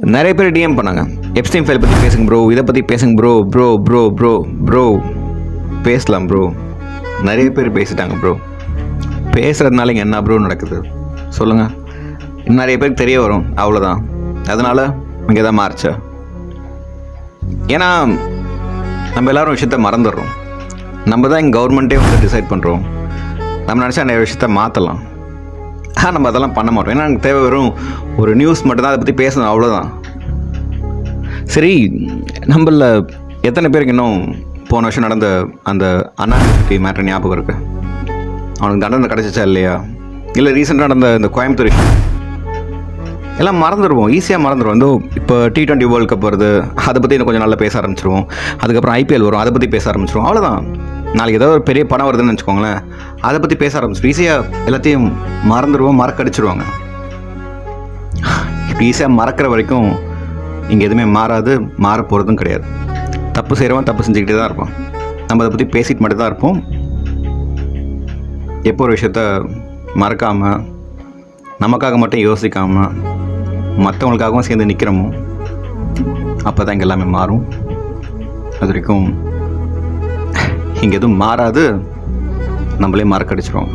நிறைய பேர் டிஎம் பண்ணாங்க, எப்ஸ்டைன் ஃபைல் பற்றி பேசுங்க ப்ரோ, இதை பற்றி பேசுங்க bro. Bro bro bro bro பேசலாம் ப்ரோ, நிறைய பேர் பேசிட்டாங்க ப்ரோ. பேசுகிறதுனால இங்கே என்ன ப்ரோ நடக்குது சொல்லுங்கள்? நிறைய பேருக்கு தெரிய வரும், அவ்வளோதான். அதனால் இங்கே தான் மாறுச்சா? ஏன்னா நம்ம எல்லோரும் விஷயத்த மறந்துடுறோம். நம்ம தான் எங்கள் கவர்மெண்ட்டே வந்து டிசைட் பண்ணுறோம். நம்ம நினச்சா நிறைய விஷயத்த மாற்றலாம். நம்ம அதெல்லாம் பண்ண மாட்டோம். ஏன்னா எனக்கு தேவை வெறும் ஒரு நியூஸ் மட்டும்தான், அதை பற்றி பேசணும், அவ்வளோதான். சரி, நம்மள எத்தனை பேருக்கு இன்னும் போன வருஷம் நடந்த அந்த அண்ணாமலை மேட்டர் ஞாபகம் இருக்கு? அவனுக்கு தண்டனை கிடச்சிச்சா இல்லையா? இல்லை ரீசெண்டாக நடந்த இந்த கோயம்புத்தூர் எல்லாம் மறந்துடுவோம், ஈஸியாக மறந்துடுவோம். இந்த இப்போ T20 வேர்ல்டு கப் வருது, அதை பற்றி இன்னும் கொஞ்சம் நல்லா பேச ஆரம்பிச்சிருவோம். அதுக்கப்புறம் IPL வரும், அதை பற்றி பேச ஆரம்பிச்சிருவோம், அவ்வளோதான். நாளைக்கு ஏதோ ஒரு பெரிய படம் வருதுன்னு வச்சுக்கோங்களேன், அதை பற்றி பேச ஆரம்பிச்சிடும். ஈஸியாக எல்லாத்தையும் மறந்துடுவோம், மறக்கடிச்சிருவாங்க. இப்படி ஈஸியாக மறக்கிற வரைக்கும் இங்கே எதுவுமே மாறாது, மாற போகிறதும் கிடையாது. தப்பு செய்கிறவன் தப்பு செஞ்சுக்கிட்டே தான் இருப்பான். நம்ம அதை பற்றி பேசிட்டு மட்டும் தான் இருப்போம். எப்போ ஒரு விஷயத்த மறக்காமல், நமக்காக மட்டும் யோசிக்காமல், மற்றவங்களுக்காகவும் சேர்ந்து நிற்கிறோமோ, அப்போ தான் இங்கே எல்லாமே மாறும். அது வரைக்கும் இங்கே எதுவும் மாறாது, நம்மளே மறக்கடிச்சிருவோம்.